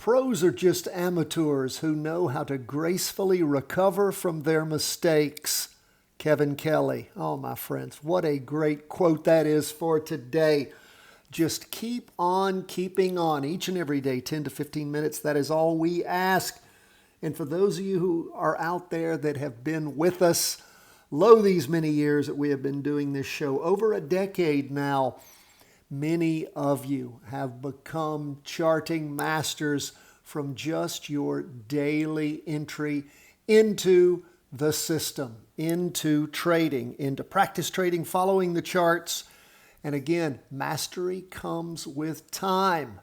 Pros are just amateurs who know how to gracefully recover from their mistakes. Kevin Kelly. Oh, my friends, what a great quote that is for today. Just keep on keeping on each and every day, 10 to 15 minutes. That is all we ask. And for those of you who are out there that have been with us, these many years that we have been doing this show, over a decade now, many of you have become charting masters from just your daily entry into the system, into trading, into practice trading, following the charts. And again, mastery comes with time.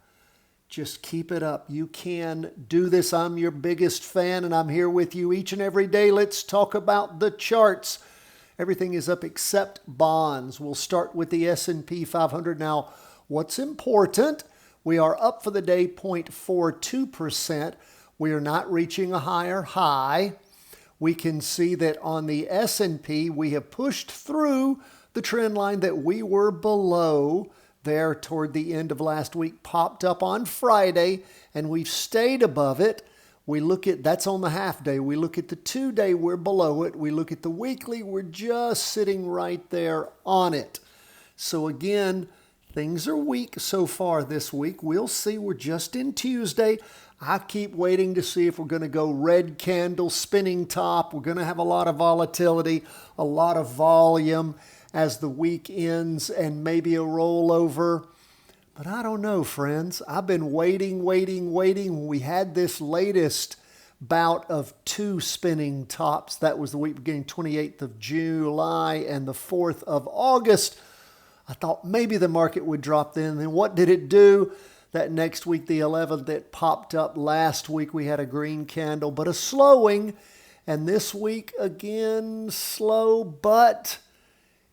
Just keep it up. You can do this. I'm your biggest fan, and I'm here with you each and every day. Let's talk about the charts. Everything is up except bonds. We'll start with the S&P 500. Now, what's important, we are up for the day 0.42%. We are not reaching a higher high. We can see that on the S&P, we have pushed through the trend line that we were below there toward the end of last week, popped up on Friday, and we've stayed above it. We look at, that's on the half day. We look at the 2-day, we're below it. We look at the weekly, we're just sitting right there on it. So again, things are weak so far this week. We'll see. We're just in Tuesday. I keep waiting to see if we're going to go red candle, spinning top. We're going to have a lot of volatility, a lot of volume as the week ends, and maybe a rollover. But I don't know, friends. I've been waiting. We had this latest bout of 2 spinning tops. That was the week beginning 28th of July and the 4th of August. I thought maybe the market would drop then. And what did it do? That next week, the 11th, it popped up. Last week, we had a green candle, but a slowing. And this week, again, slow, but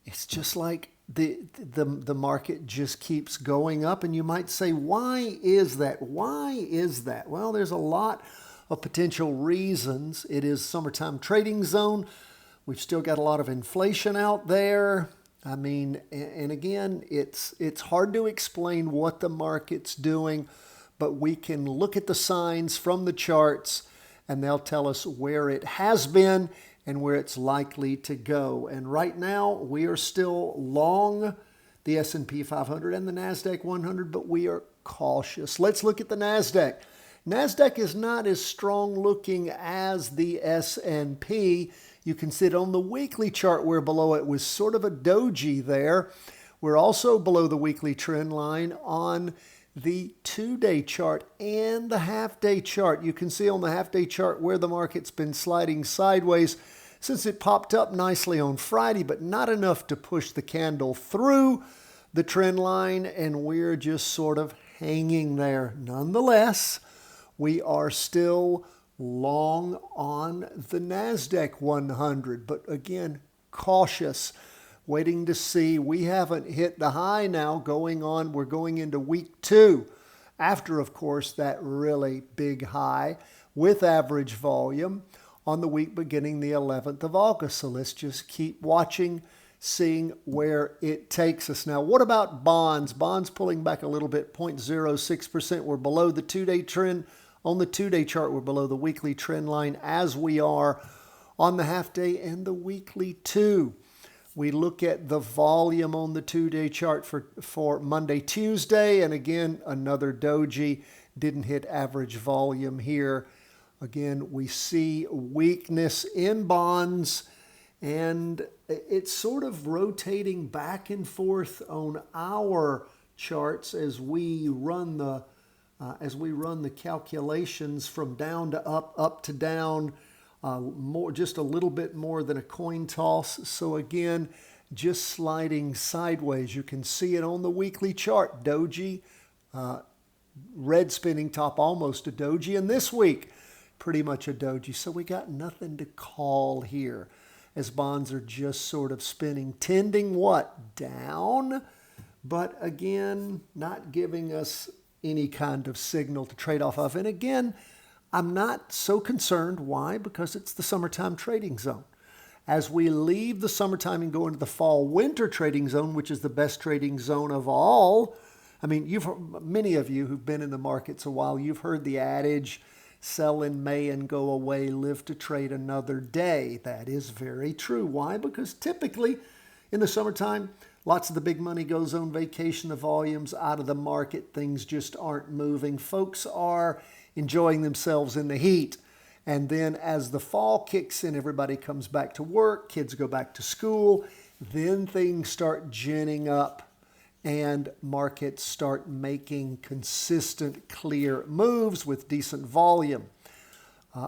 it's just like the market just keeps going up. And you might say, why is that? Why is that? Well, there's a lot of potential reasons. It is summertime trading zone. We've still got a lot of inflation out there. I mean, and again, it's hard to explain what the market's doing, but we can look at the signs from the charts and they'll tell us where it has been and where it's likely to go. And right now, we are still long the S&P 500 and the NASDAQ 100, but we are cautious. Let's look at the NASDAQ. NASDAQ is not as strong looking as the S&P. You can see it on the weekly chart. We're below it was sort of a doji there. We're also below the weekly trend line on the 2-day chart and the half-day chart. You can see on the half-day chart where the market's been sliding sideways since it popped up nicely on Friday, but not enough to push the candle through the trend line, and we're just sort of hanging there. Nonetheless, we are still long on the NASDAQ 100, but again, cautious, waiting to see. We haven't hit the high now going on. We're going into week 2 after, of course, that really big high with average volume on the week beginning the 11th of August. So let's just keep watching, seeing where it takes us. Now, what about bonds? Bonds pulling back a little bit, 0.06%. We're below the 2-day trend. On the 2-day chart, we're below the weekly trend line as we are on the half-day and the weekly too. We look at the volume on the 2-day chart for Monday, Tuesday, and again, another doji. Didn't hit average volume here. Again, we see weakness in bonds, and it's sort of rotating back and forth on our charts as we run the calculations from down to up to down, just a little bit more than a coin toss. So again, just sliding sideways. You can see it on the weekly chart. Doji, red spinning top, almost a doji. And this week, pretty much a doji. So we got nothing to call here as bonds are just sort of spinning, tending what? Down. But again, not giving us any kind of signal to trade off of. And again, I'm not so concerned. Why? Because it's the summertime trading zone. As we leave the summertime and go into the fall-winter trading zone, which is the best trading zone of all, I mean, many of you who've been in the markets a while, you've heard the adage, sell in May and go away, live to trade another day. That is very true. Why? Because typically in the summertime, lots of the big money goes on vacation, the volume's out of the market, things just aren't moving. Folks are enjoying themselves in the heat. And then as the fall kicks in, everybody comes back to work, kids go back to school, then things start ginning up and markets start making consistent, clear moves with decent volume.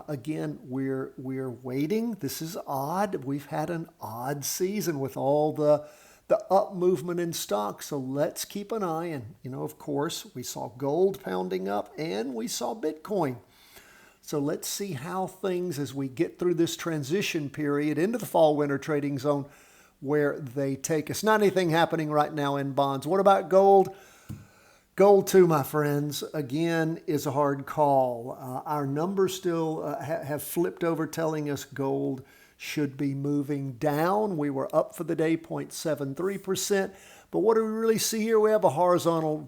Again, we're waiting. This is odd. We've had an odd season with all the up movement in stocks. So let's keep an eye. And, of course, we saw gold pounding up and we saw Bitcoin. So let's see how things, as we get through this transition period into the fall-winter trading zone, where they take us. Not anything happening right now in bonds. What about gold? Gold too, my friends, again, is a hard call. Our numbers still have flipped over, telling us gold should be moving down. We were up for the day, 0.73%. But what do we really see here? We have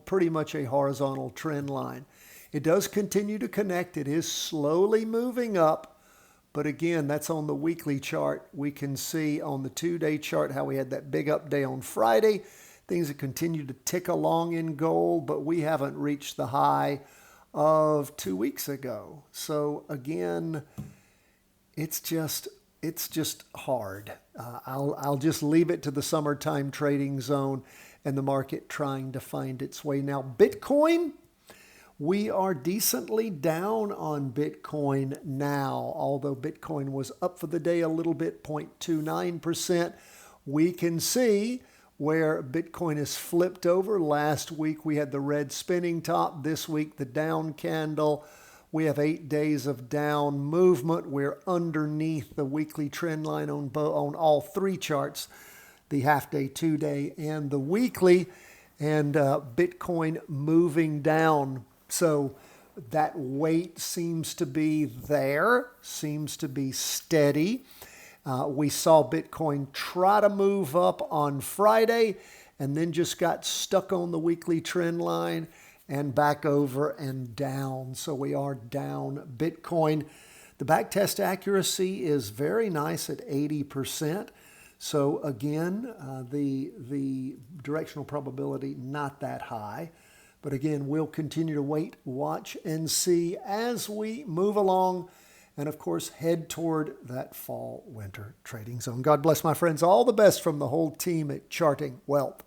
pretty much a horizontal trend line. It does continue to connect. It is slowly moving up. But again, that's on the weekly chart. We can see on the 2-day chart how we had that big up day on Friday. Things have continued to tick along in gold, but we haven't reached the high of 2 weeks ago. So again, it's just hard. I'll just leave it to the summertime trading zone and the market trying to find its way. Now, Bitcoin, we are decently down on Bitcoin now, although Bitcoin was up for the day a little bit, 0.29%. We can see where Bitcoin is flipped over. Last week we had the red spinning top. This week the down candle. We have 8 days of down movement. We're underneath the weekly trend line on all 3 charts, the half-day, 2-day, and the weekly, and Bitcoin moving down. So that weight seems to be there, seems to be steady. We saw Bitcoin try to move up on Friday and then just got stuck on the weekly trend line and back over and down. So we are down Bitcoin. The backtest accuracy is very nice at 80%. So again, the directional probability not that high. But again, we'll continue to wait, watch, and see as we move along and, of course, head toward that fall-winter trading zone. God bless, my friends. All the best from the whole team at Charting Wealth.